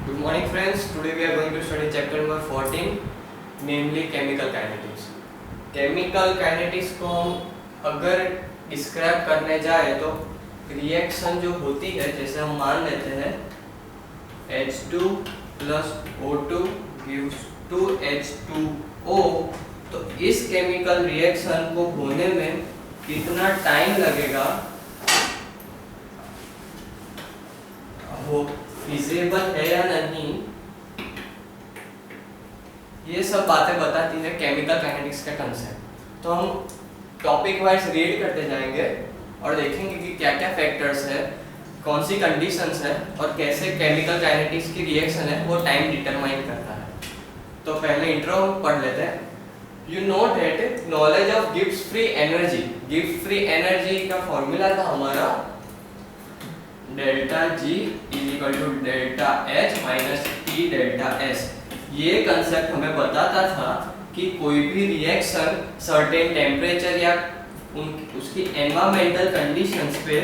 Good morning friends. Today we are going to study chapter number 14, namely chemical kinetics. Chemical kinetics को हम अगर describe करने जाए तो रिएक्शन जो होती है, जैसे हम मान लेते हैं H2 plus O2 gives 2H2O, तो इस केमिकल रिएक्शन को होने में कितना टाइम लगेगा, वो फिजिबल है या नहीं, ये सब बातें बताती है केमिकल काइनेटिक्स का कंसेप्ट। तो हम टॉपिक वाइज रीड करते जाएंगे और देखेंगे कि क्या क्या फैक्टर्स है, कौन सी कंडीशंस है और कैसे केमिकल काइनेटिक्स की रिएक्शन है वो टाइम डिटरमाइन करता है। तो पहले इंट्रो पढ़ लेते हैं। You know that knowledge of Gibbs free energy, Gibbs free energy का फॉर्मूला था हमारा delta G is equal to delta H minus T delta S। ये कंसेप्ट हमें बताता था कि कोई भी रिएक्शन सर्टेन टेम्परेचर या उसकी एनवायरमेंटल कंडीशंस पे,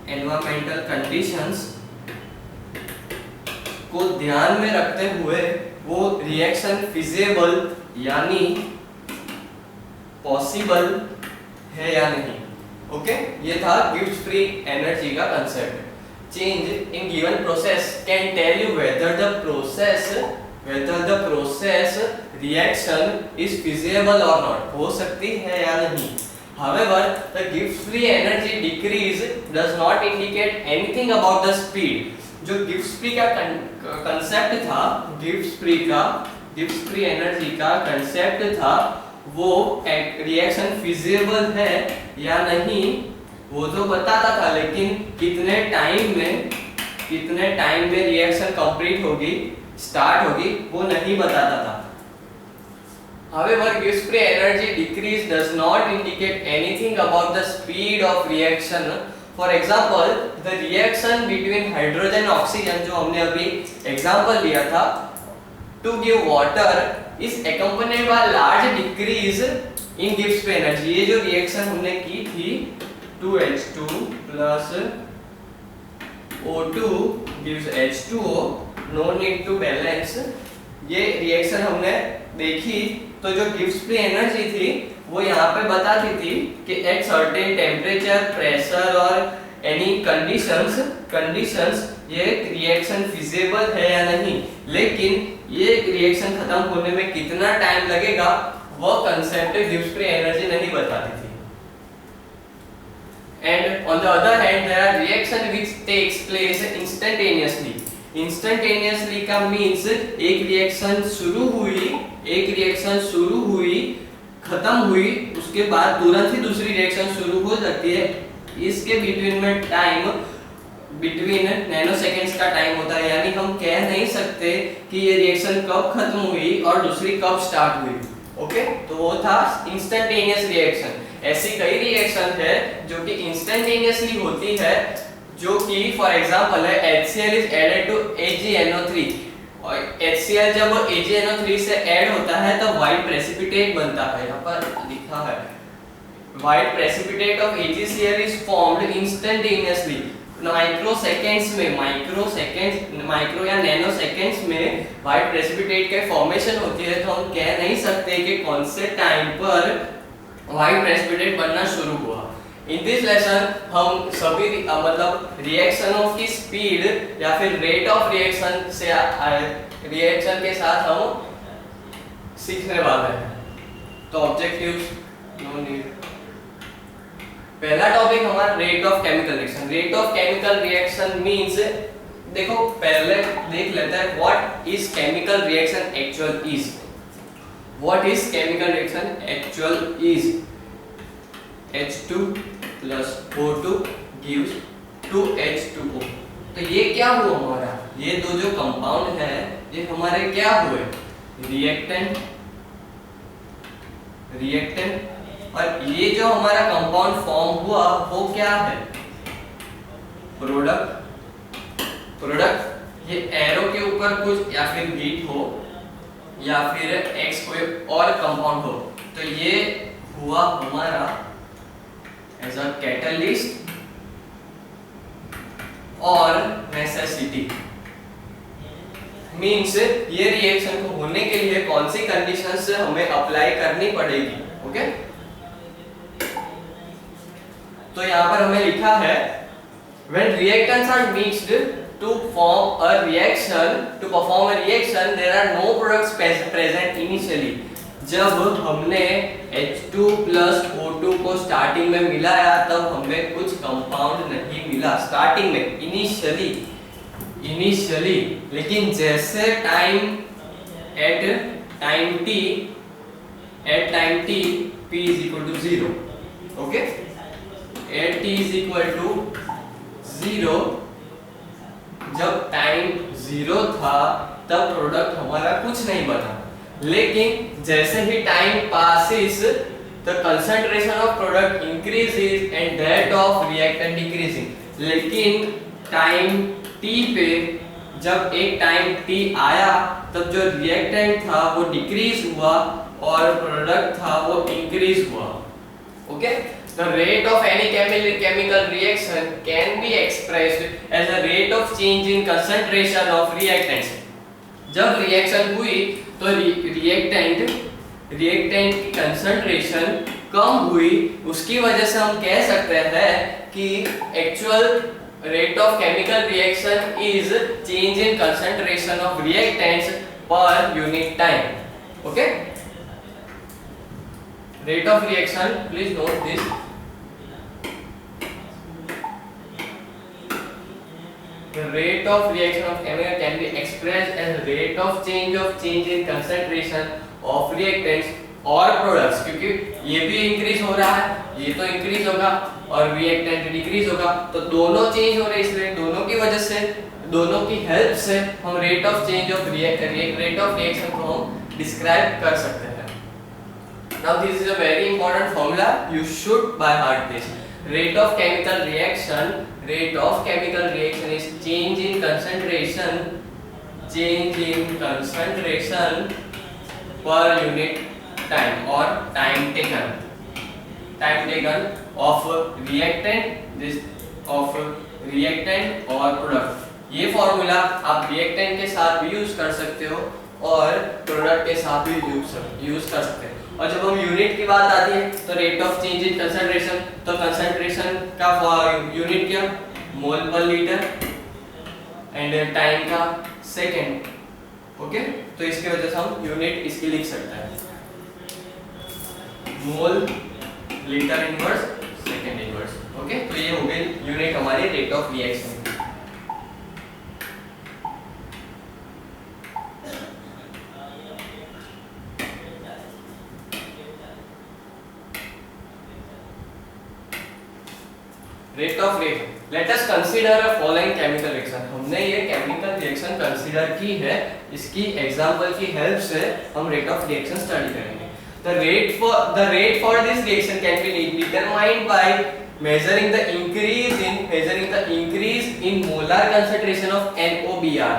एनवायरमेंटल कंडीशंस को ध्यान में रखते हुए वो रिएक्शन फिजिबल यानी पॉसिबल है या नहीं। ओके, ये था गिब्स फ्री एनर्जी का concept. Change in given process can tell you whether the process reaction is feasible और नॉट, हो सकती है या नहीं। However, the Gibbs free energy decrease does not indicate anything about the speed। जो Gibbs free का concept था, Gibbs free energy का कंसेप्ट था, वो रिएक्शन फिजिबल है या नहीं वो तो बताता था, लेकिन कितने टाइम में रिएक्शन कंप्लीट होगी, स्टार्ट होगी, वो नहीं बताता था। However, Gibbs free energy decrease does not indicate anything about the speed of reaction। For example, the reaction between hydrogen and oxygen जो हमने अभी एग्जांपल लिया था, to give water is accompanied by large decrease in Gibbs free energy। ये जो reaction हमने की थी 2H2 plus O2 gives H2O, no need to balance, ये रिएक्शन हमने देखी। तो जो गिब्स फ्री एनर्जी थी वो यहाँ पे बताती थी कि एट सर्टेन टेम्परेचर, प्रेशर और एनी कंडीशंस ये रिएक्शन फिजिबल है या नहीं, लेकिन ये रिएक्शन खत्म होने में कितना टाइम लगेगा वो कंसेप्ट गिब्स फ्री एनर्जी नहीं बताती थी। And on the other hand there are reaction which takes place instantaneously का मींस एक रिएक्शन शुरू हुई खत्म हुई, उसके बाद तुरंत ही दूसरी रिएक्शन शुरू हो जाती है। इसके बिटवीन नैनो सेकेंड्स का टाइम होता है, यानी हम कह नहीं सकते कि ये रिएक्शन कब खत्म हुई और दूसरी कब स्टार्ट हुई। ओके, तो वो था इंस्टेंटेनियस रिएक्शन। ऐसी कई रिएक्शन है जो कि इंस्टेंटेनियसली होती है, जो कि फॉर एग्जांपल है HCl is added to AgNO3, और HCl जब AgNO3 से ऐड होता है तो व्हाइट प्रेसिपिटेट बनता है। यहाँ पर लिखा है white precipitate of AgCl is formed instantaneously, micro या नैनो सेकेंड्स में व्हाइट प्रेसिपिटेट के फॉर्मेशन होती है। तो हम कह नहीं सकते कि कौन से टाइम पर व्हाइट प्रेसिपिटेट बनना शुरू हुआ। इन दिस लेसन हम सभी मतलब रिएक्शनों की स्पीड या फिर रेट ऑफ रिएक्शन से रिएक्शन के साथ हम सीखने वाले हैं। तो ऑब्जेक्टिव्स नो नीड। पहला टॉपिक हमारा rate of chemical reaction. Rate of chemical reaction means, देखो पहले देख लेते हैं what is chemical reaction actual is. What is chemical reaction actual is H2 plus O2 gives 2H2O। तो ये क्या हुआ हमारा, ये दो जो कंपाउंड है ये हमारे क्या हुए, रिएक्टेंट, और ये जो हमारा कंपाउंड फॉर्म हुआ वो क्या है, प्रोडक्ट। ये एरो के ऊपर कुछ या फिर हीट हो या फिर एक्स कोई और कंपाउंड हो, तो ये हुआ हमारा एज अ कैटलिस्ट और नेसेसिटी। मीन्स ये रिएक्शन को होने के लिए कौन सी कंडीशंस हमें अप्लाई करनी पड़ेगी। ओके, तो यहाँ पर हमें लिखा है when reactants are mixed to form a reaction, to perform a reaction there are no products present initially। जब हमने H2 plus O2 को स्टार्टिंग में मिलाया तब हमें कुछ कंपाउंड नहीं मिला स्टार्टिंग में, इनिशियली। लेकिन जैसे at time t p is equal to 0, okay, at t is equal to 0, जब टाइम 0 था तब प्रोडक्ट हमारा कुछ नहीं बना। लेकिन जैसे ही time passes the concentration of product increases and that of reactant decreasing. लेकिन टाइम t पे जब एक टाइम t आया तब जो रिएक्टेंट था वो डिक्रीज हुआ और प्रोडक्ट था वो इंक्रीज हुआ। Okay, the rate of any chemical reaction can be expressed as a rate of change in concentration of reactants। जब रिएक्शन हुई तो रिएक्टेंट की कंसंट्रेशन कम हुई, उसकी वजह से हम कह सकते हैं कि actual rate of chemical reaction is change in concentration of reactants per unit time। okay, rate of reaction, please note this, the rate of reaction of chemical can be expressed as rate of change in concentration of reactants और products, क्योंकि ये भी increase हो रहा है, ये तो increase होगा और रिएक्टेंट डिक्रीज होगा, तो दोनों चेंज हो रहे हैं, इसलिए दोनों की वजह से, दोनों की हेल्प से हम rate of change of reaction को हम डिस्क्राइब कर सकते हैं। Now this is a very important formula, you should by heart this. Rate of chemical reaction is change in concentration per unit time और टाइम टेकन ऑफ रिएक्टेंट और product. ये formula आप reactant के साथ भी यूज कर सकते हो और प्रोडक्ट के साथ भी यूज कर सकते हैं। और जब हम यूनिट की बात आती है तो rate of change in concentration, तो कंसंट्रेशन का यूनिट क्या, मोल पर लीटर, एंड टाइम का सेकेंड। ओके, तो इसकी वजह से हम यूनिट इसकी लिख सकते हैं, mole litre inverse second inverse. Okay, तो ये हो गई यूनिट हमारी rate of reaction. Rate of reaction, let us consider a following chemical reaction. हमने ये केमिकल रिएक्शन कंसीडर की है, इसकी एग्जांपल की हेल्प से हम रेट ऑफ रिएक्शन स्टडी करेंगे। The rate for this reaction can be determined by measuring the increase in molar concentration of NOBr।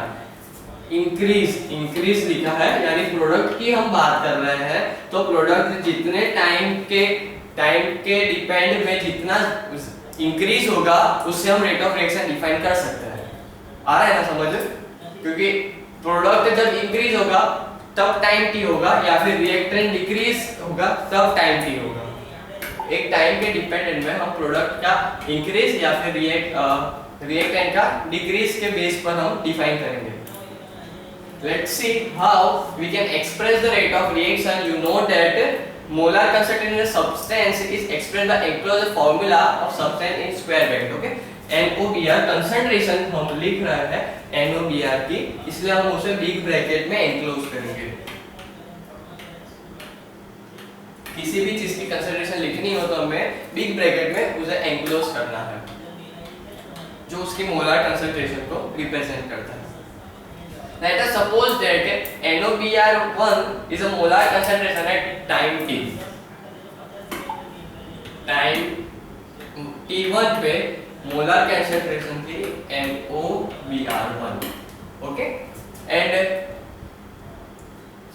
increase लिखा है, यानी प्रोडक्ट की हम बात कर रहे हैं, तो प्रोडक्ट जितने टाइम के डिपेंड में जितना इंक्रीज होगा उससे हम रेट ऑफ रिएक्शन डिफाइन कर सकते हैं। आ रहा है ना समझ? क्योंकि प्रोडक्ट जब इंक्रीज होगा तब टाइम t होगा, या फिर रिएक्टेंट डिक्रीज होगा तब टाइम t होगा। एक टाइम के डिपेंडेंट में हम प्रोडक्ट का इंक्रीज या फिर रिएक्टेंट का डिक्रीज के बेस पर हम डिफाइन करेंगे। Let's see how we can express the rate of reaction. You know that molar concentration in a substance is expressed by enclosed formula of substance in square bracket। Okay, NOBr concentration हम लिख रहे हैं NOBr की, इसलिए हम उसे big bracket में enclose करेंगे। किसी भी चीज की कंसंट्रेशन लिखनी हो तो हमें बिग ब्रैकेट में उसे एनक्लोज करना है, जो उसकी मोलर कंसंट्रेशन को रिप्रेजेंट करता है। Let us suppose that NOBr1 is a molar concentration at time t। Time t1 पे मोलर कंसंट्रेशन थी NOBr1। Okay, and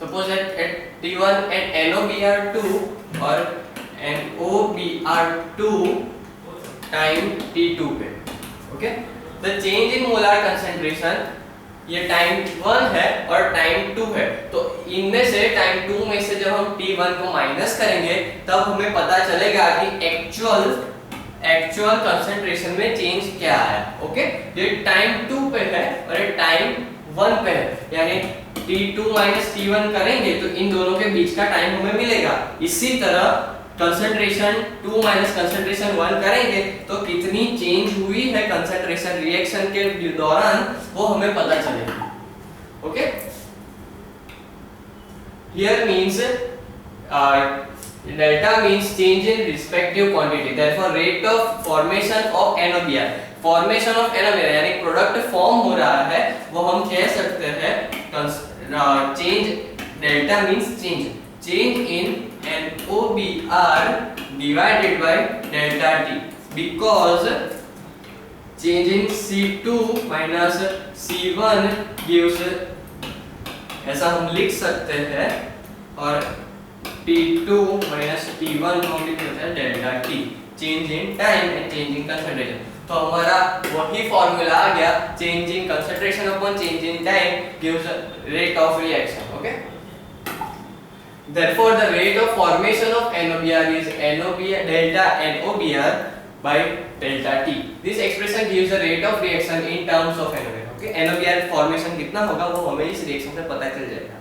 suppose at t1 at NOBr2 और NOBr2 टाइम t2 पे। Okay, the change in molar concentration ये time 1 है और time 2 है, तो इनमें से टाइम 2 में से जब हम t1 को माइनस करेंगे तब हमें पता चलेगा कि एक्चुअल कंसंट्रेशन में चेंज क्या है। ओके, ये टाइम 2 पे है और ये टाइम 1 पे है, यानी t2 माइनस t1 करेंगे तो इन दोनों के बीच का टाइम हमें मिलेगा। इसी तरह कंसंट्रेशन 2 माइनस कंसंट्रेशन 1 करेंगे तो कितनी चेंज हुई है कंसंट्रेशन रिएक्शन के दौरान वो हमें पता चलेगा। Okay, here means delta means change in respective quantity, therefore rate of formation of NOBR, formation of NOBR यानी प्रोडक्ट फॉर्म हो रहा है वो हम कह सकते हैं change, delta means change in NOBR divided by delta T, because change in C2 minus C1 gives, ऐसा हम लिख सकते हैं, और T2 minus T1 को हम लिख सकते हैं delta T, change in time and change in concentration. तो हमारा वही फॉर्मूला आ गया, change in concentration upon change in time gives rate of reaction. Okay, therefore the rate of formation of NOBR is NOBR delta NOBR by delta T. This expression gives the rate of reaction in terms of NOBR. Okay, NOBR formation कितना होगा वो हमें इस reaction से पता चल जाएगा।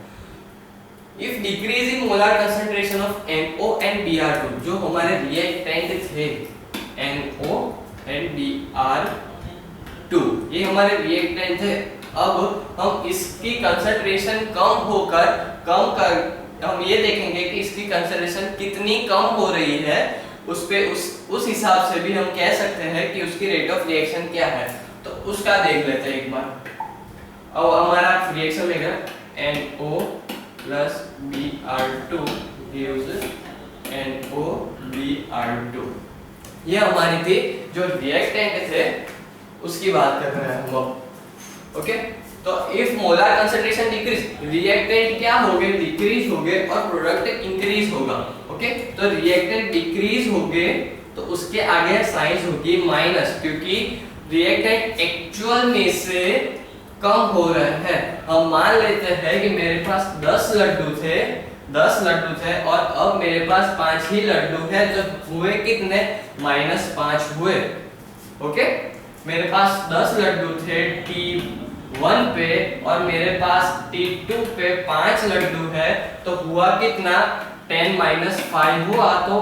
If decrease in molar concentration of NO and Br2, जो हमारे रिएक्टेंट थे NO and Br2, ये हमारे रिएक्टेंट थे, अब हम इसकी कंसंट्रेशन हम ये देखेंगे कि इसकी कंसंट्रेशन कितनी कम हो रही है, उस हिसाब से भी हम कह सकते हैं कि उसकी रेट ऑफ रिएक्शन क्या है। तो उसका देख लेते हैं एक बार। अब हमारा रिएक्शन लेगा NO plus Br2 gives NO Br2, ये हमारी थी जो रिएक्टेंट थे उसकी बात कर रहे हैं हम। ओके, तो if molar concentration decrease, reactant क्या होंगे, डिक्रीज होंगे और प्रोडक्ट इंक्रीज होगा। ओके, तो रिएक्टेंट डिक्रीज होंगे तो उसके आगे साइन होगी माइनस, क्योंकि रिएक्टेंट एक्चुअल में से कम हो रहे हैं। हम मान लेते हैं कि मेरे पास 10 लड्डू थे और अब मेरे पास 5 ही लड्डू हैं, जो हुए कितने, -5 हुए। ओके, मेरे पास 10 लड्डू थे T1 पे और मेरे पास T2 पे 5 लड्डू है, तो हुआ कितना, 10 - 5 हुआ, तो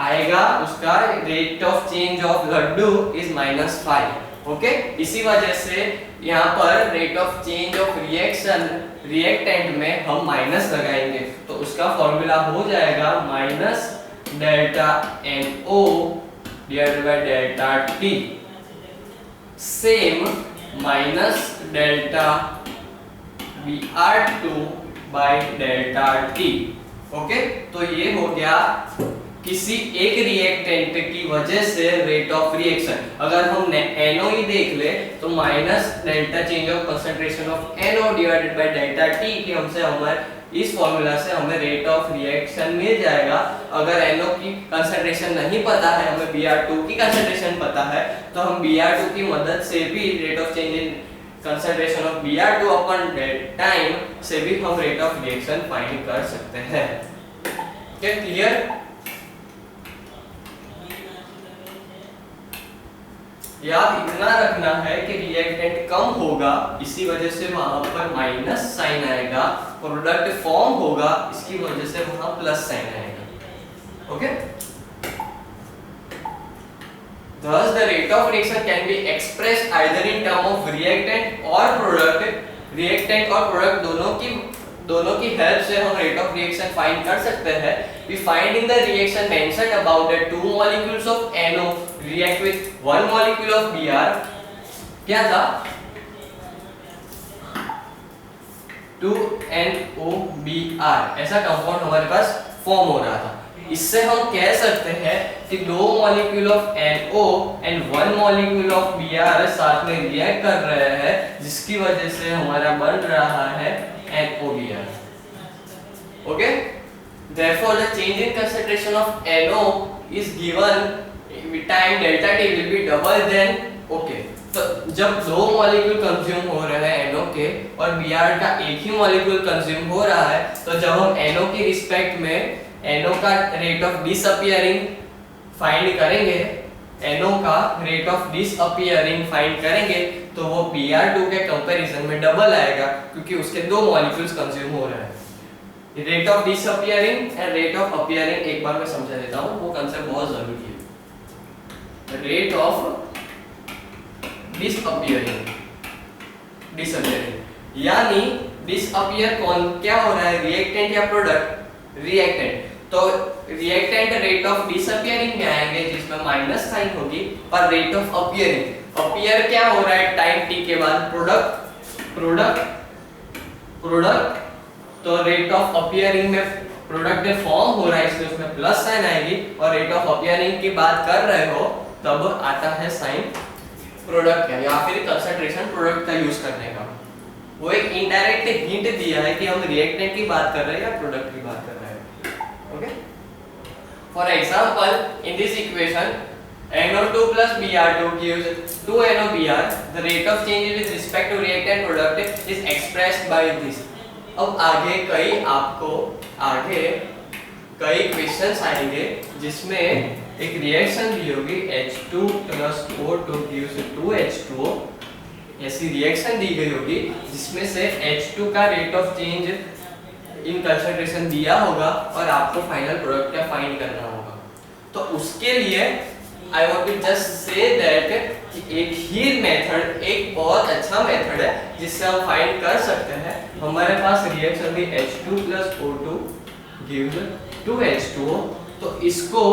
आएगा उसका rate of change of laddu is -5। Okay, इसी वजह से यहाँ पर rate of change of reaction reactant में हम माइनस लगाएंगे, तो उसका फॉर्मूला हो जाएगा minus delta NO divided by delta T, same minus delta Br2 by delta T। Okay, तो ये हो गया किसी एक रिएक्टेंट की वजह से रेट ऑफ रिएक्शन। अगर हम NO ही देख ले तो minus delta change of concentration of NO divided by delta T की हमसे हमारे इस फॉर्मूला से हमें रेट ऑफ रिएक्शन मिल जाएगा। अगर NO की कंसंट्रेशन नहीं पता है, हमें Br2 की कंसंट्रेशन पता है, तो हम Br2 की मदद से भी rate of change in concentration of Br2 upon time से भी हम रेट ऑफ रिएक्शन फाइंड कर सकते हैं। Okay, clear? याद इतना रखना है कि रिएक्टेंट कम होगा, इसी वजह से वहां पर माइनस साइन आएगा, प्रोडक्ट फॉर्म होगा, इसकी वजह से वहां प्लस साइन आएगा। Okay, thus the rate of reaction can be expressed either in term of reactant or product। Reactant और प्रोडक्ट दोनों की हेल्प से हम रेट ऑफ रिएक्शन फाइंड कर सकते हैं। We find in the reaction mentioned about the 2 molecules of NO react with 1 molecule of Br, क्या था, 2NOBr, ऐसा कंपाउंड हमारे पास फॉर्म हो रहा था। इससे हम कह सकते हैं कि 2 molecule of NO and 1 molecule of Br साथ में रिएक्ट कर रहे हैं, जिसकी वजह से हमारा बन रहा है NOBr। Okay, therefore the change in concentration of NO is given with time delta T will be double than, okay, तो जब दो मॉलिक्यूल कंज्यूम हो रहे हैं NO के और Br का एक ही मॉलिक्यूल कंज्यूम हो रहा है, तो जब हम NO की रिस्पेक्ट में NO का रेट ऑफ डिसअपियरिंग फाइंड करेंगे, NO का रेट ऑफ डिसअपियरिंग फाइंड करेंगे, तो वो Br2 के कंपैरिजन में डबल आएगा, क्योंकि उसके दो मॉलिक्यूल्स कंज्यूम हो रहे हैं। Rate of disappearing and rate of appearing एक बार मैं समझा देता हूँ, वो कंसेप्ट बहुत जरूरी है। रेट ऑफ डिसअपियरिंग यानी डिसअपियर कौन क्या हो रहा है, रिएक्टेंट या प्रोडक्ट? रिएक्टेंट। तो रिएक्टेंट रेट ऑफ डिसअपियरिंग में आएंगे जिसमें माइनस साइन होगी, और रेट ऑफ अपीयरिंग, अपीयर क्या हो रहा है टाइम t के बाद? प्रोडक्ट। तो रेट ऑफ अपीयरिंग में प्रोडक्ट में फॉर्म हो रहा है, इसलिए उसमें प्लस साइन आएगी, और रेट ऑफ अपीयरिंग की बात कर रहे हो तब आता है साइन प्रोडक्ट का या फिर कंसंट्रेशन प्रोडक्ट का यूज करने का। वो एक इनडायरेक्ट हिंट दिया है कि हम रिएक्टेंट की बात कर रहे हैं या प्रोडक्ट की बात कर रहे हैं। Okay, for example in this equation NO2 plus Br2 gives 2NOBr. The rate of change with respect to reactant product is expressed by this. अब आगे कई क्वेश्चंस आएंगे जिसमें एक रिएक्शन दी होगी H2 plus O2 gives 2H2O, ऐसी reaction दी गई होगी जिसमें से H2 का rate of change in concentration दिया होगा और आपको फाइनल प्रोडक्ट का फाइंड करना होगा। तो उसके लिए I want to just say that कि एक ही मेथड, एक बहुत अच्छा मेथड है जिससे हम फाइंड कर सकते हैं। हमारे पास रिएक्शन थी H2 plus O2 gives 2H2O, तो इसको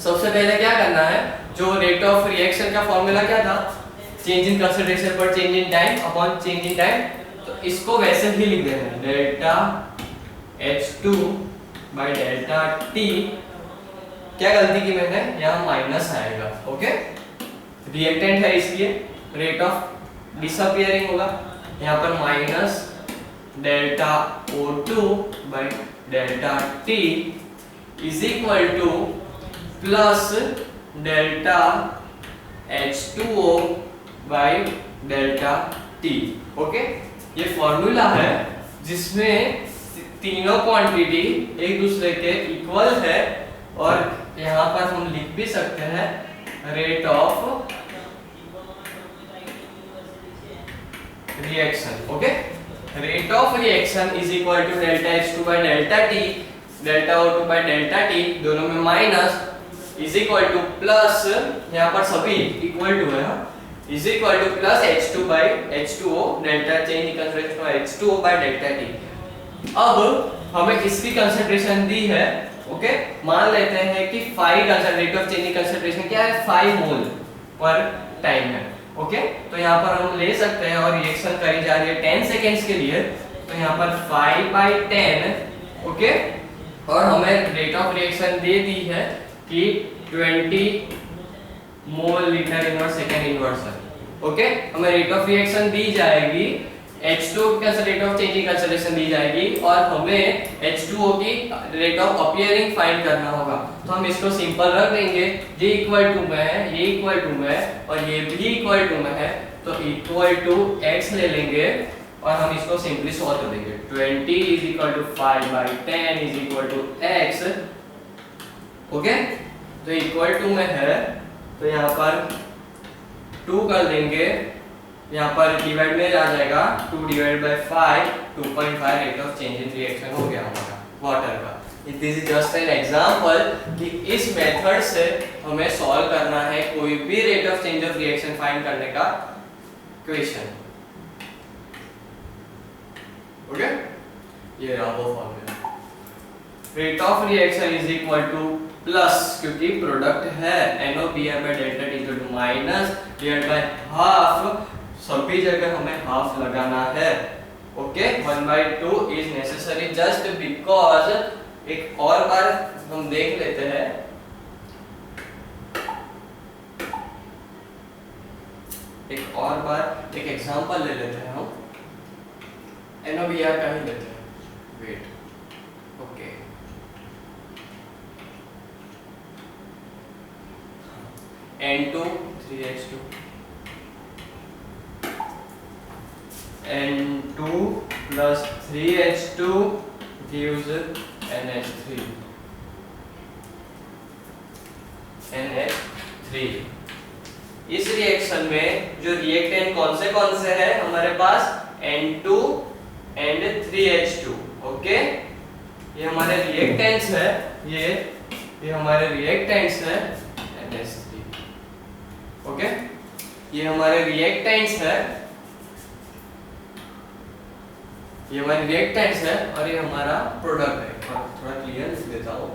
सबसे पहले क्या करना है, जो रेट ऑफ रिएक्शन का फॉर्मूला क्या था, चेंज इन कंसंट्रेशन पर change in time upon change in time, तो इसको वैसे ही लिख देना है delta H2 by delta T। क्या गलती की मैंने, यहाँ माइनस आएगा। ओके, रिएक्टेंट है इसलिए रेट ऑफ डिसअपियरिंग होगा, यहाँ पर minus delta O2 by delta T is equal to plus delta H2O by delta T। Okay, ये फॉर्मूला है जिसमें तीनों क्वांटिटी एक दूसरे के इक्वल है, और यहाँ पर हम लिख भी सकते हैं rate of reaction. Okay, rate of reaction is equal to delta H2 by delta T, delta O2 by delta T, दोनों में minus, is equal to plus, यहाँ पर सभी इक्वल टू है, is equal to plus H2 by H2O, delta change concentration of H2O by delta T। अब हमें इसकी concentration दी है। ओके, मान लेते हैं कि 5 रेट ऑफ चेंज कंसंट्रेशन क्या है, 5 मोल पर टाइम है। ओके, तो यहाँ पर हम ले सकते हैं, और रिएक्शन करी जा रही है 10 सेकेंड्स के लिए, तो यहाँ पर 5/10। ओके, और हमें रेट ऑफ रिएक्शन दे दी है कि 20 mole litre inverse second inverse है। ओके, हमें रेट ऑफ रिएक्शन दी जाएगी, H2O का रेट ऑफ चेंजिंग कंसंट्रेशन दी जाएगी, और हमें H2O की रेट ऑफ अपीयरिंग फाइंड करना होगा। तो हम इसको सिंपल रख देंगे, ये इक्वल टू में है, ये इक्वल टू में है, और ये भी इक्वल टू में है, तो इक्वल टू x ले लेंगे और हम इसको सिंपली सॉल्व कर देंगे। 20 is equal to 5/10 is equal to x। Okay, तो इक्वल टू में है, तो यहाँ पर 2 कर देंगे, यहाँ पर डिवाइड में आ जाएगा 2 divide by 5, 2.5 rate of change in reaction हो गया हमारा वाटर का। This is just an example कि इस मेथड से हमें सॉल्व करना है कोई भी rate of change of reaction find करने का क्वेश्चन। ओके, ये रहा वो formula. Rate of reaction is equal to plus, क्योंकि प्रोडक्ट है NOBr by delta T equal to minus divide by half, सभी जगह हमें हाफ लगाना है। Okay, 1/2 is necessary just because. एक और बार हम देख लेते हैं, एक और बार एक एग्जांपल ले लेते हैं, हम NOBr का ही लेते हैं। Wait, okay, N2 3H2 N2 plus 3H2 gives NH3. NH3। इस रिएक्शन में जो रिएक्टेंट कौन से है हमारे पास N2 and 3H2। ओके, ये हमारे रिएक्टेंट्स है, ये हमारे रिएक्टेंट्स है NH3। ओके, ये हमारे रिएक्टेंट्स है, ये हमारे रिएक्टेंट्स है और ये हमारा प्रोडक्ट है। थोड़ा क्लियर लिख देता हूँ।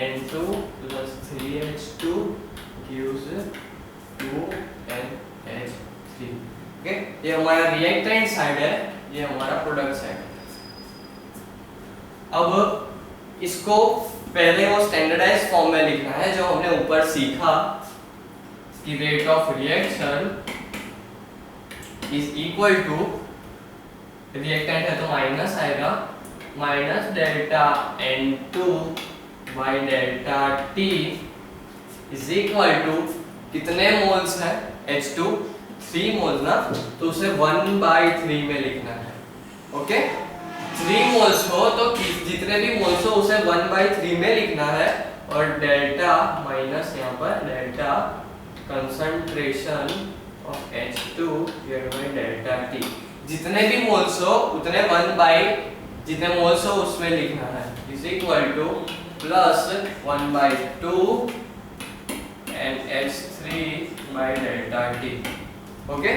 N2 plus 3H2 gives 2NH3। Okay, ये हमारा रिएक्टेंट साइड है, ये हमारा प्रोडक्ट साइड है। अब इसको पहले वो स्टैंडर्डाइज्ड फॉर्म में लिखना है जो हमने ऊपर सीखा कि rate of reaction is equal to, reactant है तो माइनस आएगा, minus delta N2 by delta T is equal to कितने मोल्स है H2, 3 मोल्स ना, तो उसे 1/3 में लिखना है। ओके, 3 मोल्स हो तो जितने भी मोल्स हो उसे 1/3 में लिखना है और डेल्टा माइनस यहाँ पर delta concentration of H2 divided by delta T, जितने भी मोल्स हो उतने जितने मोल्स हो उसमें लिखना है, is equal to plus 1/2 NH3 by delta T। Okay,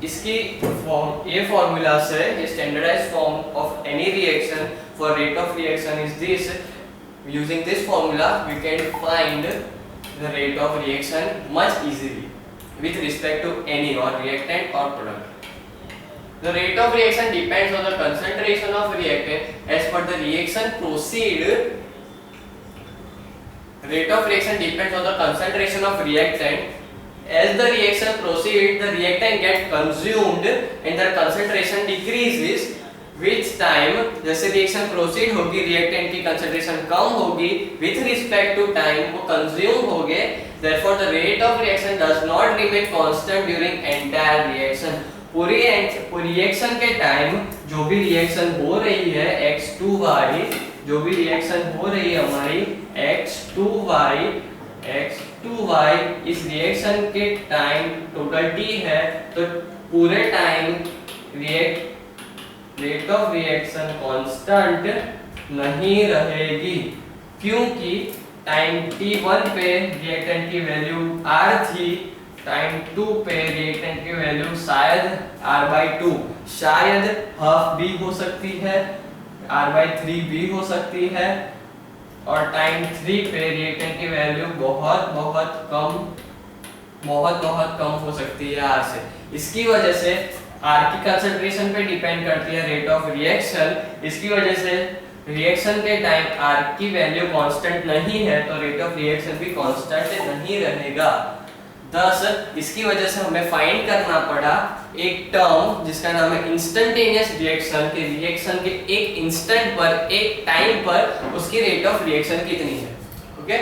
इसकी फॉर्म, ये फॉर्मूला से, ये standardised form of any reaction for rate of reaction is this. Using this formula we can find the rate of reaction much easily with respect to any or reactant or product. The rate of reaction depends on the concentration of reactant as per the reaction proceed. Rate of reaction depends on the concentration of reactant. As the reaction proceeds, the reactant gets consumed and the concentration decreases. Which time जैसे reaction proceed होगी reactant की concentration कम होगी, with respect to time वो consume होगे, therefore the rate of reaction does not remain constant during entire reaction। पूरी reaction के time जो भी रिएक्शन हो रही है X2Y, जो भी रिएक्शन हो रही है हमारी X2Y इस रिएक्शन के टाइम टोटल T है, तो पूरे time rate of reaction constant नहीं रहेगी, क्योंकि टाइम t1 पे रिएक्टेंट की वैल्यू R थी, टाइम 2 पे रिएक्टेंट की वैल्यू शायद R/2, शायद हाफ भी हो सकती है, R/3 भी हो सकती है, और टाइम 3 पे रिएक्टेंट की वैल्यू बहुत कम हो सकती है R से। इसकी वजह से R की कंसंट्रेशन पे डिपेंड करती है रेट ऑफ रिएक्शन, इसकी वजह से रिएक्शन के टाइम R की वैल्यू कांस्टेंट नहीं है तो रेट ऑफ रिएक्शन भी कांस्टेंट नहीं रहेगा। thus इसकी वजह से हमें फाइंड करना पड़ा एक टर्म जिसका नाम है इंस्टेंटेनियस रिएक्शन, के रिएक्शन के एक इंस्टेंट पर, एक टाइम पर उसकी रेट ऑफ रिएक्शन कितनी है। Okay,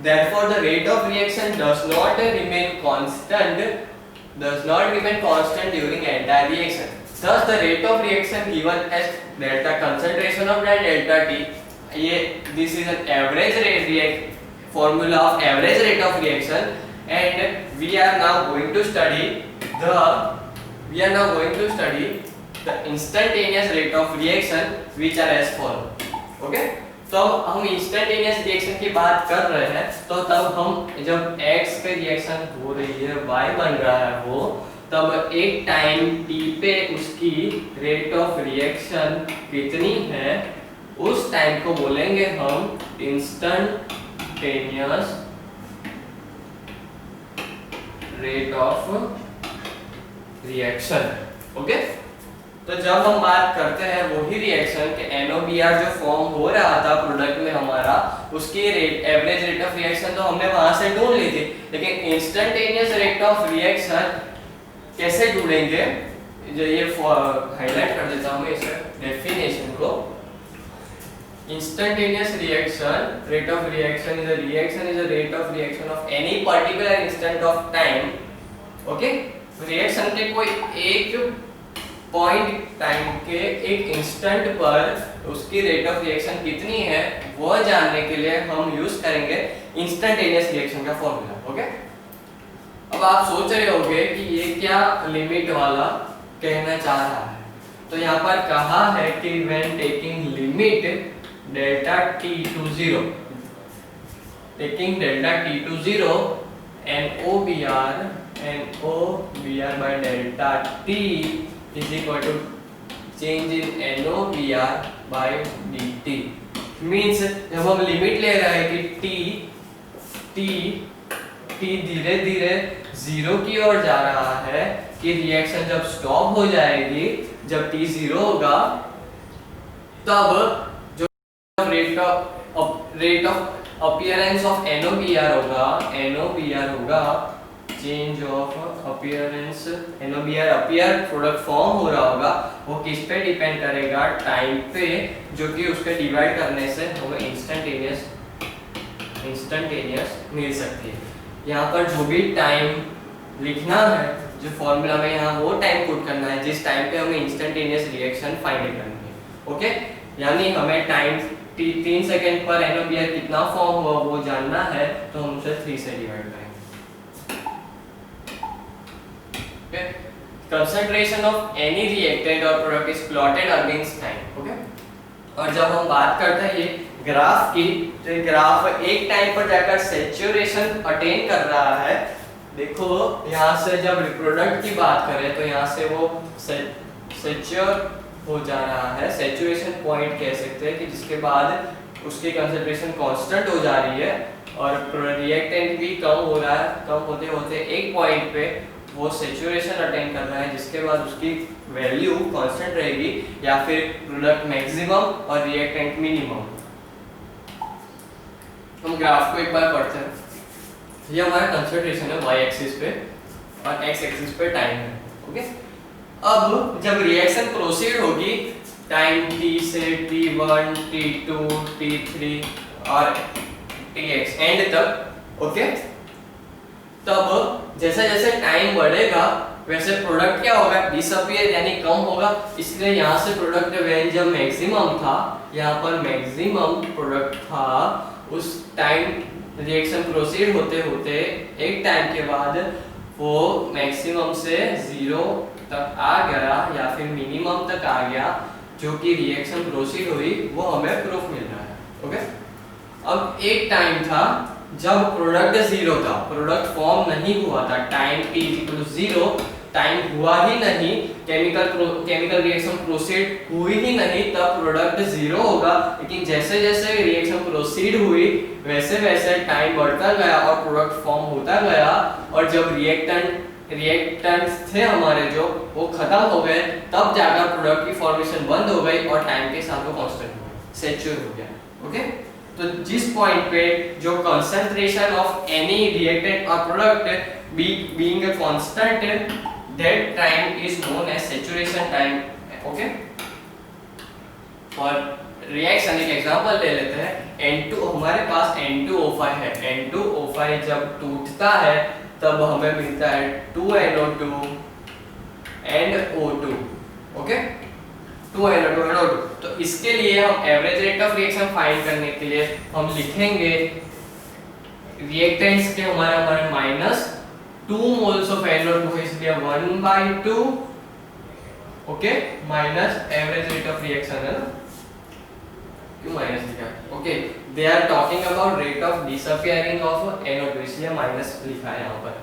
therefore the rate of reaction does not remain constant during entire reaction। Thus the rate of reaction given as delta concentration of delta T, this is an average rate formula of average rate of reaction, and we are now going to study the instantaneous rate of reaction which are as follow। okay, तो हम instantaneous reaction की बात कर रहे हैं, तो तब हम जब x पे रिएक्शन हो रही है, y बन रहा है वो, तब एक टाइम t पे उसकी रेट ऑफ रिएक्शन कितनी है, उस टाइम को बोलेंगे हम instantaneous rate of reaction. Okay, तो जब हम बात करते हैं वही रिएक्शन के NOBR जो फॉर्म हो रहा था प्रोडक्ट में हमारा, उसकी एवरेज रेट ऑफ रिएक्शन तो हमने वहां से ढूंढ ली थी, लेकिन इंस्टेंटेनियस रेट ऑफ रिएक्शन कैसे ढूंढेंगे, जो ये हाईलाइट कर देता हूं इस डेफिनेशन को। Instantaneous reaction, rate of reaction is a rate of reaction of any particular instant of time. Okay, reaction के कोई एक पॉइंट टाइम के एक इंस्टेंट पर उसकी रेट ऑफ रिएक्शन कितनी है वो जानने के लिए हम यूज करेंगे इंस्टेंटेनियस रिएक्शन का फॉर्मूला। ओके, अब आप सोच रहे होंगे कि ये क्या लिमिट वाला कहना चाह रहा है। तो यहाँ पर कहा है कि when taking limit delta t to 0, taking delta t to 0, NOBR by delta t is equal to change in NOBR by dt। Means जब हम लिमिट ले रहे हैं कि t धीरे धीरे 0 की ओर जा रहा है, कि रिएक्शन जब स्टॉप हो जाएगी, जब t 0 होगा, तब जो rate of appearance of NOBR होगा change of appearance, NOBR appear product form हो रहा होगा, वो किस पे डिपेंड करेगा, टाइम पे, जो कि उसके डिवाइड करने से हमें इंस्टेंटेनियस मिल सकती है। यहाँ पर जो भी टाइम लिखना है, जो फॉर्मूला में यहाँ वो टाइम पुट करना है जिस टाइम पे हमें इंस्टेंटेनियस रिएक्शन फाइंड करनी है। ओके, यानी हमें टाइम 3 सेकेंड पर NOBR कितना फॉर्म हुआ वो जानना है, तो हम उसे 3 से डिवाइड करेंगे। Concentration of any reactant or product is plotted against time। Okay, और जब हम बात करते हैं ये ग्राफ की, तो ये ग्राफ एक टाइम पर जाकर सैचुरेशन अटेन कर रहा है। देखो यहाँ से जब प्रोडक्ट की बात करें तो यहाँ से वो सैचुर हो जा रहा है, सैचुरेशन पॉइंट कह सकते हैं, कि जिसके बाद उसकी कंसंट्रेशन कांस्टेंट हो जा रही है और रिएक्टेंट भी कम हो रहा है। कम होते होते एक पॉइंट पे वो सैचुरेशन अटेन कर रहा है, जिसके बाद उसकी वैल्यू कांस्टेंट रहेगी या फिर प्रोडक्ट मैक्सिमम और रिएक्टेंट मिनिमम। हम ग्राफ को एक बार पढ़ते हैं। ये हमारा कंसंट्रेशन है y एक्सिस पे और x एक्सिस पे टाइम है। ओके, अब जब रिएक्शन प्रोसीड होगी टाइम t से t1, t2, t3 और tx एंड तक, ओके, तब जैसे जैसे टाइम बढ़ेगा वैसे प्रोडक्ट क्या होगा, डिसअपीयर यानी कम होगा। इसलिए यहाँ से प्रोडक्ट वैल्यू जब मैक्सिमम था, यहाँ पर मैक्सिमम प्रोडक्ट था, उस टाइम रिएक्शन प्रोसीड होते होते एक टाइम के बाद वो मैक्सिमम से 0 तक आ गया या फिर मिनिमम तक आ गया, जो कि रिएक्शन प्रोसीड हुई, वो हमें प्रूफ मिल रहा है। ओके, अब एक टाइम था जब प्रोडक्ट 0 था, प्रोडक्ट फॉर्म नहीं हुआ था, टाइम t 0, टाइम हुआ ही नहीं, केमिकल रिएक्शन प्रोसीड हुई ही नहीं, तब प्रोडक्ट 0 होगा। लेकिन जैसे जैसे रिएक्शन प्रोसीड हुई वैसे वैसे टाइम बढ़ता गया और प्रोडक्ट फॉर्म होता गया, और जब रिएक्टेंट्स थे हमारे जो वो खत्म हो गए, तब जाकर प्रोडक्ट की फॉर्मेशन बंद हो गई और टाइम के साथ वो कांस्टेंट हो गया, सैचुर हो गया। ओके, तो जिस पॉइंट पे जो कंसंट्रेशन ऑफ एनी रिएक्टेंट और product being a constant, that time is known as saturation time. Okay, और रिएक्शन एक एग्जांपल ले लेते हैं। N2, हमारे पास N2O5 है, N2O5 जब टूटता है तब हमें मिलता है 2NO2 and O2। Okay, 2NO2 and O2। तो इसके लिए हम average rate of reaction find करने के लिए हम लिखेंगे रिएक्टेंट्स के हमारे -2 मोल्स ऑफ NO2, इसलिए 1/2, okay, minus average rate of reaction है ना, क्यों माइनस लिखा? Okay, they are talking about rate of disappearing of NO2, इसलिए माइनस लिखा है यहाँ पर।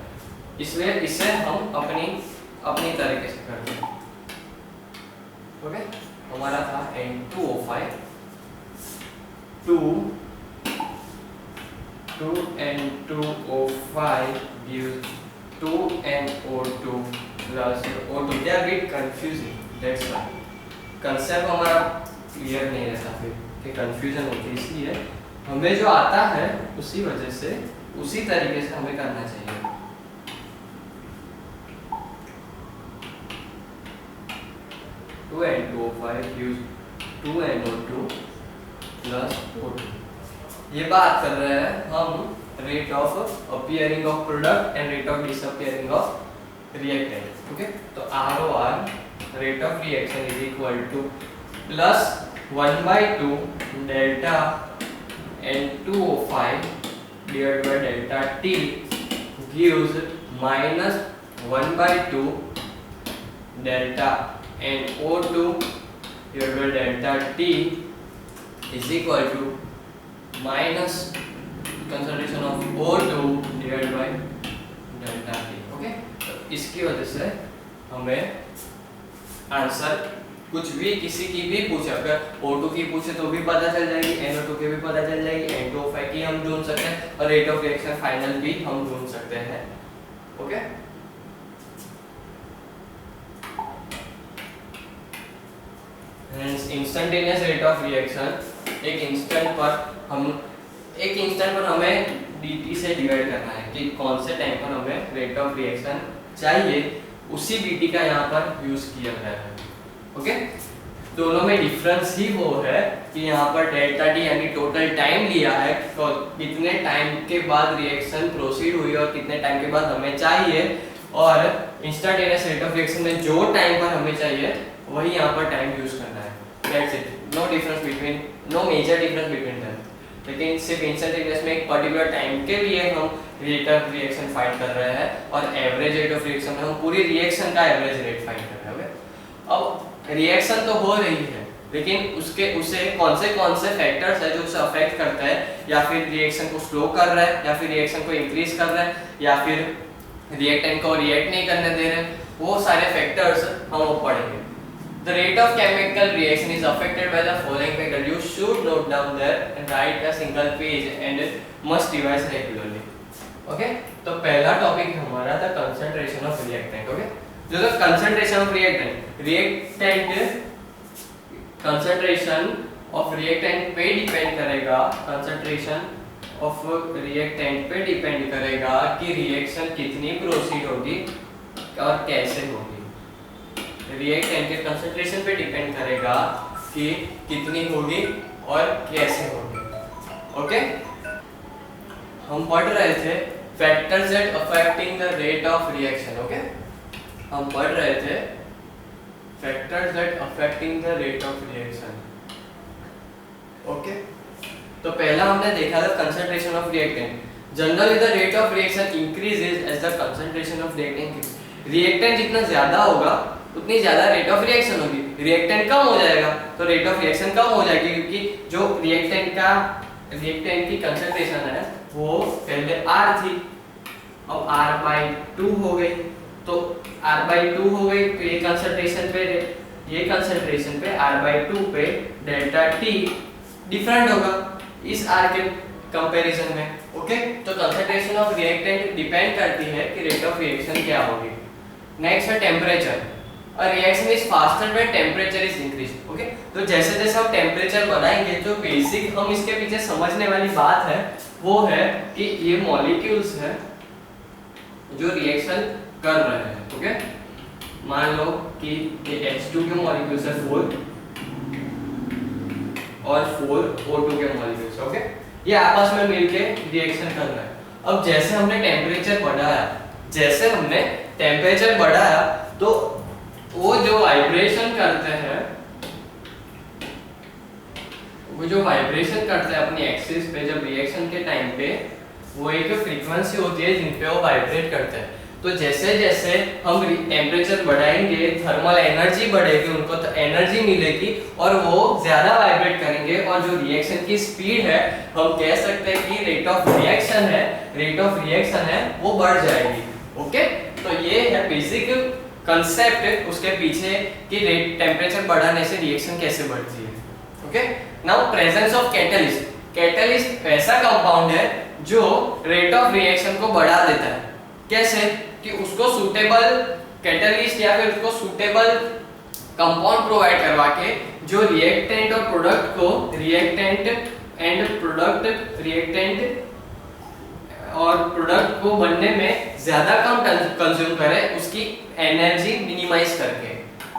इसलिए इसे हम अपनी तरीके से करते हैं। ओके, हमारा था N2O5 2N2O5 gives 2NO2 plus O2। They are a bit confusing, that's why concept हमारा क्लियर नहीं रहता, फिर कि कंफ्यूजन होती है। इसलिए हमें जो आता है उसी वजह से उसी तरीके से हमें करना चाहिए। Two N2O5 gives 2NO2 plus O2। ये बात कर रहे हैं हम rate of appearing of product and rate of disappearing of reactant. Okay, तो ROR rate of reaction is equal to plus 1/2 delta N2O5 divided by delta T gives minus 1/2 delta NO2 divided by delta T is equal to minus concentration of O2 divided by delta T। Okay, तो इसकी वजह से हमें answer कुछ भी किसी की भी पूछे, अगर O2 की पूछे तो भी पता चल जाएगी, NO2 की भी पता चल जाएगी, N2O5 की हम ढूंढ सकते हैं और रेट ऑफ रिएक्शन फाइनल भी हम ढूंढ सकते हैं। Okay, instantaneous rate of reaction, एक इंस्टेंट पर हमें dt से डिवाइड करना है कि कौन से टाइम पर हमें रेट ऑफ रिएक्शन चाहिए, उसी dt का यहाँ पर यूज किया गया है। ओके, दोनों में डिफरेंस ही वो है कि यहाँ पर डेल्टा टी यानी टोटल टाइम लिया है, तो कितने टाइम के बाद रिएक्शन प्रोसीड हुई और कितने टाइम के बाद हमें चाहिए, और इंस्टेंटेनियस रेट ऑफ रिएक्शन में जो टाइम पर हमें चाहिए वही यहाँ पर टाइम यूज करना है। That's it, no major difference between them. लेकिन सिर्फ इंस्टेंटेनियस में एक पर्टिकुलर टाइम के लिए हम रेट ऑफ रिएक्शन फाइंड कर रहे हैं और एवरेज रेट ऑफ रिएक्शन में हम पूरी रिएक्शन का एवरेज रेट फाइंड कर रहे हैं। अब रिएक्शन तो हो रही है, लेकिन उसे कौन से फैक्टर्स है जो उसे अफेक्ट करता है, या फिर रिएक्शन को स्लो कर रहा है, या फिर रिएक्शन को इंक्रीज कर रहा है, या फिर रिएक्टेंट को रिएक्ट नहीं करने दे रहे, वो सारे फैक्टर्स हम पढ़ेंगे। The rate of chemical reaction is affected by the following factor. You should note down there and write a single page and must revise regularly. Okay? तो पहला टॉपिक हमारा था concentration of reactant. Okay? जो तो concentration of reactant पे depend करेगा, concentration of reactant पे depend करेगा कि रिएक्शन कितनी प्रोसीड होगी और कैसे होगी। रिएक्टेंट के कंसंट्रेशन पे डिपेंड करेगा कि कितनी होगी और कैसे होगी। ओके, हम पढ़ रहे थे factors that affecting the rate of reaction. Okay, हम पढ़ रहे थे factors that affecting the rate of reaction. Okay, तो पहला हमने देखा था concentration of reactant. Generally the rate of reaction increases as the concentration of reactant. Reactant जितना ज्यादा होगा उतनी ज्यादा रेट ऑफ रिएक्शन होगी, रिएक्टेंट कम हो जाएगा तो रेट ऑफ रिएक्शन कम हो जाएगी, क्योंकि जो रिएक्टेंट की कंसंट्रेशन है वो पहले R थी, अब R/2 हो गई, तो R/2 हो गई तो ये कंसंट्रेशन पे R/2 पे डेल्टा T डिफरेंट होगा इस R के कंपैरिजन में। ओके, तो कंसंट्रेशन ऑफ रिएक्टेंट डिपेंड करती है कि रेट ऑफ रिएक्शन क्या होगी। नेक्स्ट है temperature. A reaction is faster when temperature is increased. Okay, तो जैसे जैसे हम टेम्परेचर बढ़ाएंगे, जो बेसिक हम इसके पीछे समझने वाली बात है वो है कि ये मॉलिक्यूल्स है जो रिएक्शन कर रहे हैं। ओके, मान लो कि ये H2 के मॉलिक्यूल्स है 4 और 4 O2 के मॉलिक्यूल्स। ओके, ये आपस में मिलके रिएक्शन कर रहे हैं। अब जैसे हमने टेम्परेचर बढ़ाया तो वो जो वाइब्रेशन करते हैं अपनी एक्सिस पे जब रिएक्शन के टाइम पे, वो एक फ्रीक्वेंसी होती है जिन पे वो वाइब्रेट करते हैं। तो जैसे जैसे हम टेम्परेचर बढ़ाएंगे थर्मल एनर्जी बढ़ेगी, उनको तो एनर्जी मिलेगी और वो ज्यादा वाइब्रेट करेंगे, और जो रिएक्शन की स्पीड है हम कह सकते हैं कि रेट ऑफ रिएक्शन है वो बढ़ जाएगी। ओके, तो ये है बेसिक कंसेप्ट उसके पीछे कि टेम्परेचर बढ़ाने से रिएक्शन कैसे बढ़ती है। Okay, now presence of catalyst ऐसा कंपाउंड है जो रेट ऑफ रिएक्शन को बढ़ा देता है। कैसे? कि उसको सूटेबल कैटलिस्ट या फिर उसको सूटेबल कंपाउंड प्रोवाइड करवा के जो रिएक्टेंट और प्रोडक्ट को प्रोडक्ट को बनने में ज्यादा कम कंज्यूम करे, उसकी एनर्जी मिनिमाइज करके।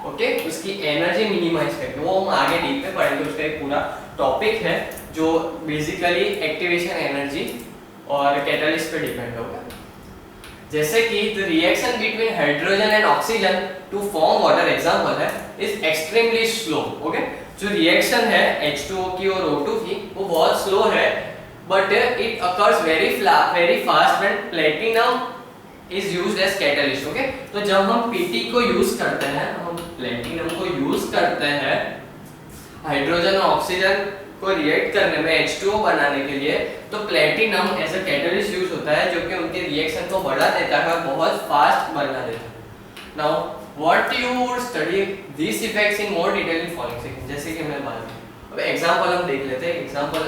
ओके, उसकी एनर्जी मिनिमाइज करके, वो हम आगे डीप में पढ़ेंगे, उसका एक पूरा टॉपिक है जो बेसिकली एक्टिवेशन एनर्जी और कैटलिस्ट पे डिपेंड होगा। जैसे कि the reaction between hydrogen and oxygen to form water example है इज एक्सट्रीमली स्लो। ओके, जो रिएक्शन है H2O की और O2 की वो बहुत स्लो है, but it occurs very fast when platinum is used as catalyst. Okay, तो जब हम Pt को यूज करते हैं, हम प्लेटिनम को यूज करते हैं हाइड्रोजन और ऑक्सीजन को रिएक्ट करने में H2O बनाने के लिए, तो platinum as a catalyst use होता है जो कि उनके रिएक्शन को बढ़ा देता है और बहुत फास्ट बना देता है। Now what you would study this effects in more detail in following section, जैसे कि मैं बात की। अब एग्जांपल हम देख लेते हैं। एग्जांपल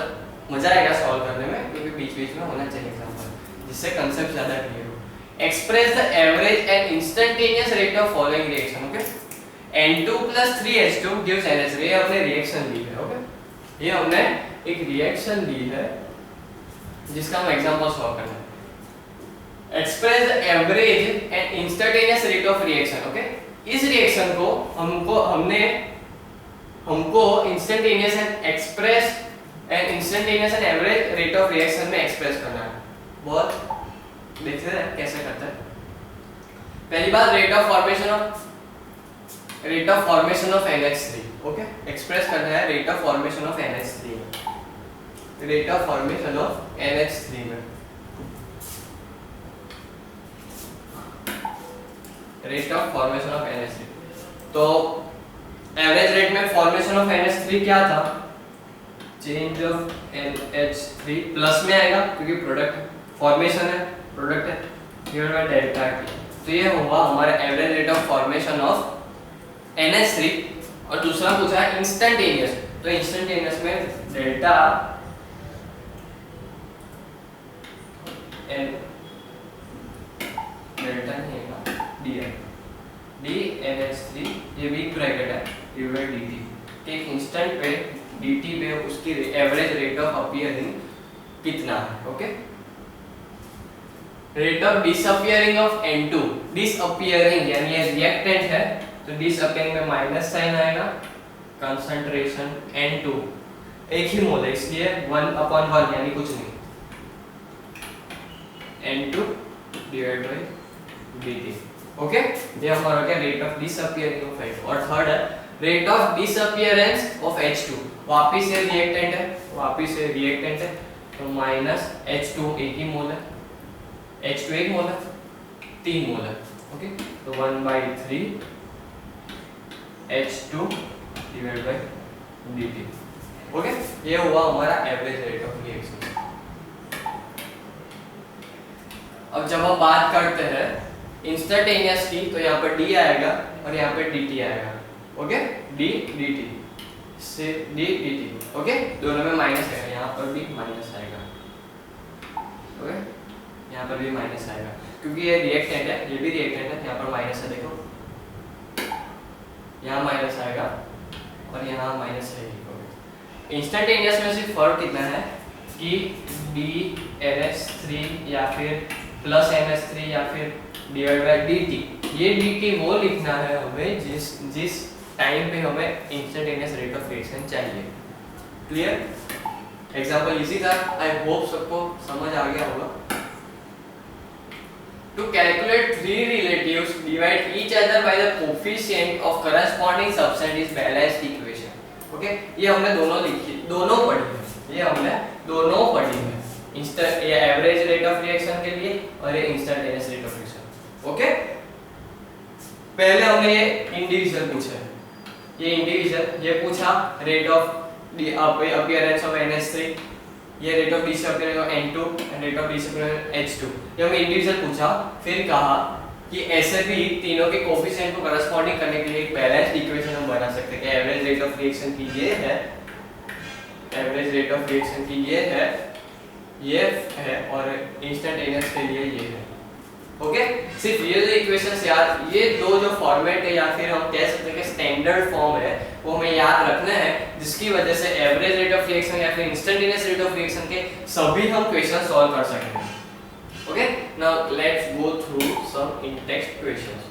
मजा आएगा सॉल्व करने में, क्योंकि बीच-बीच में होना चाहिए एग्जांपल, जिससे कांसेप्ट ज्यादा क्लियर हो। Express the average and instantaneous rate of following reaction. Okay, N2 + 3H2 gives NH3। ये हमने रिएक्शन ली है। ओके, ये हमने एक रिएक्शन ली है जिसका हम एग्जांपल सॉल्व करना है। Express the average and instantaneous rate of reaction. Okay, इस रिएक्शन को हमको instantaneous and instantaneous and average rate of reaction में एक्सप्रेस करना है। बहुत देखते हैं कैसे करते हैं। पहली बात rate of formation of NH3। Okay, express करना है rate of formation of NH3 में, rate of formation of NH3 में, rate of formation of NH3। तो एवरेज रेट में फॉर्मेशन ऑफ NH3 क्या था? चेंज ऑफ NH3 प्लस में आएगा क्योंकि प्रोडक्ट फॉर्मेशन है, प्रोडक्ट है, डिवाइड बाय डेल्टा T। तो ये होगा हमारा average rate of formation of NH3। और दूसरा पूछा है इंस्टेंटेनियस, तो इंस्टेंटेनियस में डेल्टा नहीं है, डी है, dNH3 ये वीक ब्रैकेट है, डिवाइड dt कि एक इंस्टेंट पे dt पे उसकी एवरेज रेट ऑफ अपीयरिंग कितना है। Okay, rate of disappearing of N2, disappearing यानी ये रिएक्टेंट है तो डिसअपीयरिंग में माइनस साइन आएगा, कंसंट्रेशन N2 एक ही मोल है इसलिए 1/1 यानी कुछ नहीं, N2 divide by dt। Okay, ये हमारा क्या rate of disappearing of H2। और थर्ड है rate of disappearance of H2, वापिस ये रिएक्टेंट है, तो माइनस H2 एक ही मोल है, H2 एक मोल है, 3 मोल है। ओके, तो 1/3 H2 divide by dt। Okay, ये हुआ हमारा एवरेज रेट ऑफ रिएक्शन। अब जब हम बात करते हैं इंस्टेंटेनियस की, तो यहाँ पर d आएगा और यहाँ पे dt आएगा। ओके, d dt से d dt। ओके, दोनों में माइनस है, यहाँ पर भी माइनस आएगा। ओके, यहाँ पर भी माइनस आएगा क्योंकि ये रिएक्टेंट है, ये भी रिएक्टेंट है, यहाँ पर माइनस है, देखो यहाँ माइनस आएगा और यहाँ माइनस है। इंस्टेंटेनियस में सिर्फ फर्क कितना है कि dNH3 या फिर प्लस NH3 या फिर डिवाइड बाय dt, ये dt वो लिखना है हमें जिस टाइम पे हमें इंस्टेंटेनियस रेट ऑफ रिएक्शन चाहिए। क्लियर? एग्जांपल इजी था, आई होप सबको समझ आ गया होगा। To calculate three relatives, divide each other by the coefficient of corresponding substance is balanced equation। Okay, ये हमने दोनों पढ़ी है, ये एवरेज रेट ऑफ रिएक्शन के लिए और ये instantaneous rate of reaction. Okay, पहले हमने ये इंडिविजुअल पूछा है, ये पूछा rate of appearance of NH3, ये rate of disappearance of N2 and rate of disappearance of H2। ये हमने इंडिविजुअल पूछा, फिर कहा कि ऐसे भी तीनों के कोएफिशिएंट को करस्पॉन्डिंग करने के लिए एक बैलेंस्ड इक्वेशन हम बना सकते हैं कि एवरेज रेट ऑफ रिएक्शन की ये है, एवरेज रेट ऑफ रिएक्शन की ये है और इंस्टेंटेनियस के लिए ये है। ओके, सिर्फ ये जो इक्वेशंस याद, ये दो जो फॉर्मेट है या फिर हम कह सकते हैं कि स्टैंडर्ड फॉर्म है, वो हमें याद रखना है, जिसकी वजह से एवरेज रेट ऑफ रिएक्शन या फिर इंस्टेंटेनियस रेट ऑफ रिएक्शन के सभी हम क्वेश्चन सॉल्व कर सकेंगे। Okay, now let's go through some in text questions.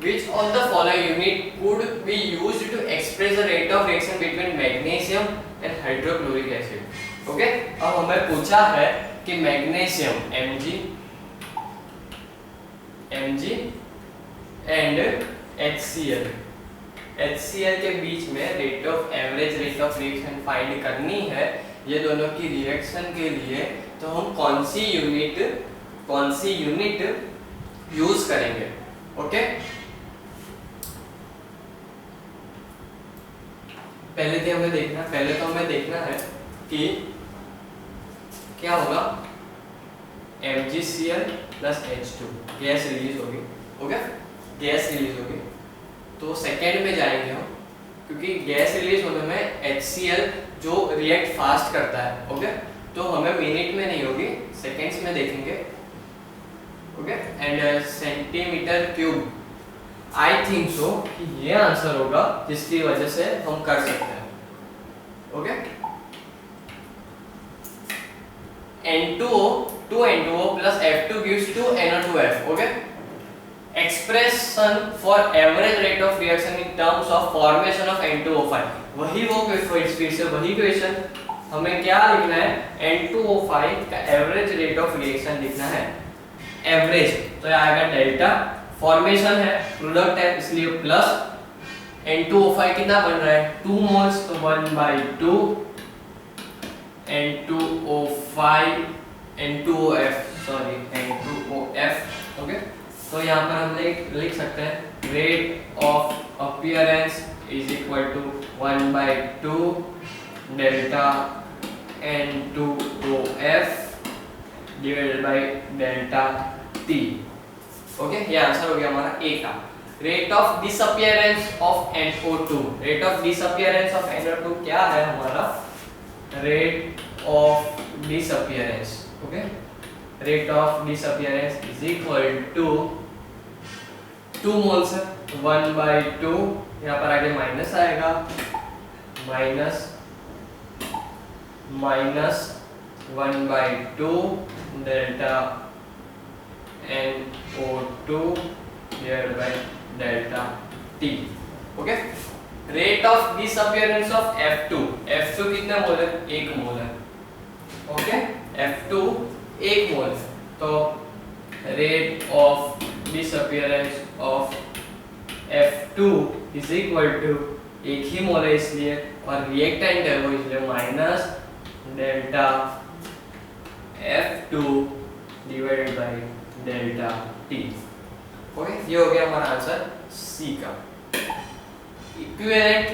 Which of the following unit could be used to express the rate of reaction between magnesium and hydrochloric acid? Okay, अब हमें पूछा है कि magnesium Mg Mg and HCl। HCl के बीच में average rate of reaction find करनी है ये दोनों की रिएक्शन के लिए, तो हम कौन सी यूनिट यूज करेंगे। ओके, पहले तो हमें देखना है कि क्या होगा। MgCl plus H2 gas release होगी, हो गया, गैस रिलीज होगी। तो सेकेंड में जाएंगे हम, क्योंकि गैस रिलीज होने में HCl जो रिएक्ट फास्ट करता है, ओके, तो हमें मिनट में नहीं होगी, सेकेंड्स में देखेंगे। Okay, and centimetre cube, I think so कि ये आंसर होगा जिसकी वजह से हम कर सकते हैं। Okay, N2O 2N2O plus F2 gives 2NO2F. Okay, expression for average rate of reaction in terms of formation of N2O5, वही क्वेश्चन हमें क्या लिखना है, N2O5 का एवरेज रेट ऑफ रिएक्शन लिखना है, एवरेज, तो ये आएगा डेल्टा, फॉर्मेशन है, प्रोडक्ट है, इसलिए प्लस, N2O5 कितना बन रहा है 2 मोल्स, तो 1/2 N2O5 N2OF। ओके, तो यहाँ पर हम लिख सकते हैं rate of appearance is equal to 1/2 delta N2OF divided by delta T। Okay, ये आंसर हो गया हमारा ए का। Rate of disappearance of NO2, rate of disappearance of NO2 क्या है हमारा, rate of disappearance, okay, rate of disappearance is equal to 2 moles, 1/2, यहाँ पर आगे माइनस आएगा, minus 1/2 delta NO2 divided by delta T। Okay, rate of disappearance of F2 कितने मोल है, 1 mole है। ओके, F2 1 मोल है, तो rate of disappearance of F2 is equal to 1 ही मोल है इसलिए, और रिएक्टेंट है वो, इसलिए minus delta F2 divided by delta T। Okay, ये हो गया हमारा आंसर सी का। Equivalent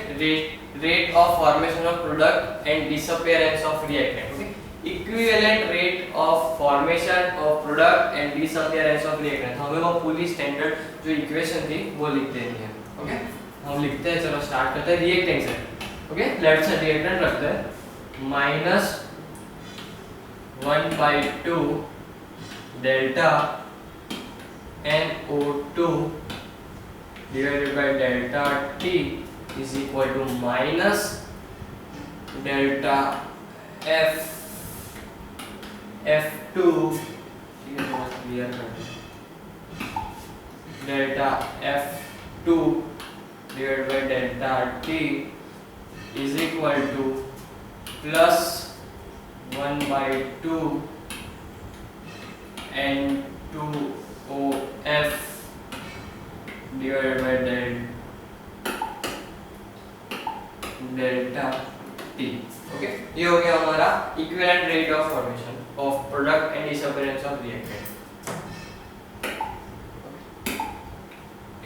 rate of formation of product and disappearance of reactant. Okay, equivalent rate of formation of product and disappearance of reactant, हमें वो पूरी standard जो equation थी वो लिख देनी है। ओके, हम लिखते हैं, चलो स्टार्ट करते हैं रिएक्टेंट से। ओके, लेफ्ट साइड रिएक्टेंट रखते हैं, minus 1/2 delta NO2 divided by delta T is equal to minus delta F2, delta F2 divided by delta T is equal to plus 1/2 N2OF divided by delta T। Okay, ये हो गया हमारा equivalent rate of formation of product and disappearance of reactant.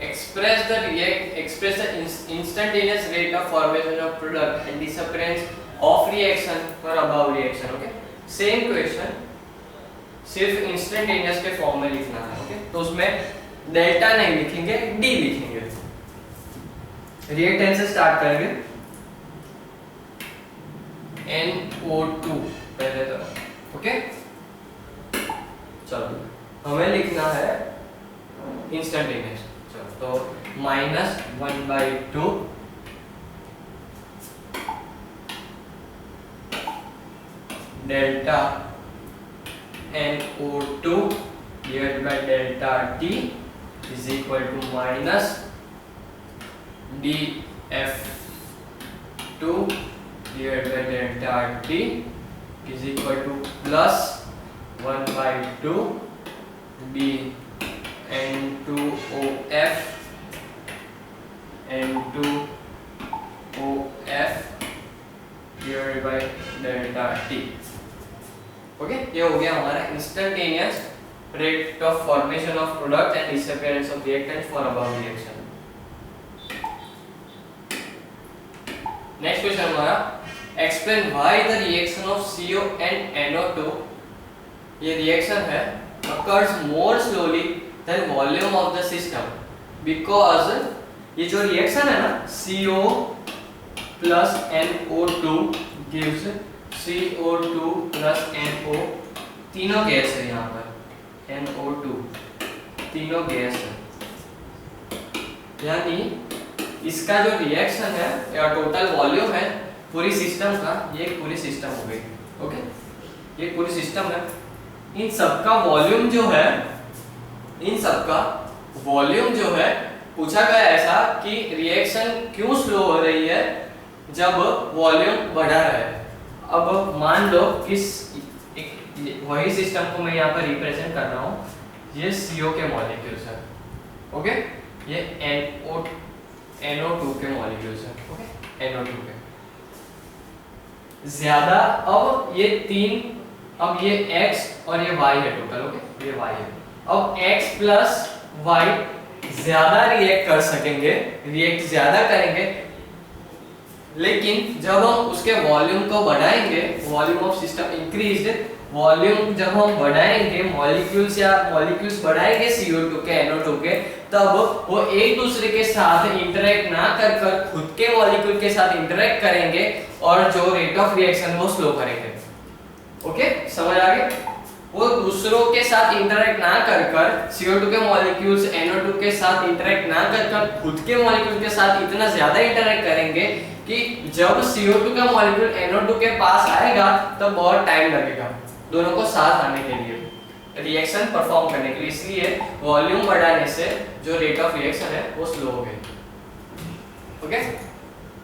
express the instantaneous rate of formation of product and disappearance of reaction for above reaction। Okay, same question, सिर्फ instantaneous के form में लिखना है। Okay, तो उसमें delta नहीं लिखेंगे, D लिखेंगे। रिएक्टेंट से स्टार्ट करेंगे, NO2 पहले तो। ओके, चलो हमें लिखना है इंस्टेंटेनियस, चलो तो minus 1/2 delta NO2 divided by delta T is equal to minus dF2 divided by delta T is equal to plus 1/2 dNO2 N2OF divided by delta T। Okay, ये हो गया हमारा instantaneous rate of formation of product and disappearance of reactant for above reaction. Next question हमारा, explain why the reaction of CO and NO2, ये reaction है, occurs more slowly than volume of the system because ये जो reaction है ना CO plus NO2 gives CO2 plus NO, तीनों gas है यहाँ पर, NO2 तीनों गैस है, यानी इसका जो रिएक्शन है या टोटल वॉल्यूम है पूरी सिस्टम का, ये पूरी सिस्टम हो गई। ओके, ये पूरी सिस्टम है, इन सबका वॉल्यूम जो है, इन सबका वॉल्यूम जो है, पूछा गया ऐसा कि रिएक्शन क्यों स्लो हो रही है जब वॉल्यूम बढ़ा है। अब मान लो किस वही सिस्टम को मैं यहाँ पर रिप्रेजेंट कर रहा हूँ, ये CO के मॉलिक्यूल्स है, ओके, ये NO2 के मॉलिक्यूल्स है, ओके, NO2 के ज्यादा, अब ये तीन, अब ये x और ये y है टोटल, ओके, ये y है, अब x प्लस y ज्यादा रिएक्ट कर सकेंगे, रिएक्ट ज्यादा करेंगे, लेकिन जब हम उसके वॉल्यूम को बढ़ाएंगे, volume of system increased, volume जब हम बढ़ाएंगे, मॉलिक्यूल्स बढ़ाएंगे CO2 के NO2 के, तब वो एक दूसरे के साथ इंटरेक्ट ना कर कर खुद के मॉलिक्यूल के साथ इंटरेक्ट करेंगे और जो रेट ऑफ रिएक्शन वो स्लो करेंगे। ओके, समझ आ गया? वो दूसरों के साथ इंटरेक्ट ना कर कर, CO2 के मॉलिक्यूल्स NO2 के साथ इंटरेक्ट ना कर कर खुद के मॉलिक्यूल के साथ इतना ज्यादा इंटरेक्ट करेंगे कि जब CO2 का मॉलिक्यूल NO2 के पास आएगा तब बहुत टाइम लगेगा दोनों को साथ आने के लिए, रिएक्शन परफॉर्म करने के लिए, इसलिए वॉल्यूम बढ़ाने से जो रेट ऑफ रिएक्शन है वो स्लो हो गई। ओके।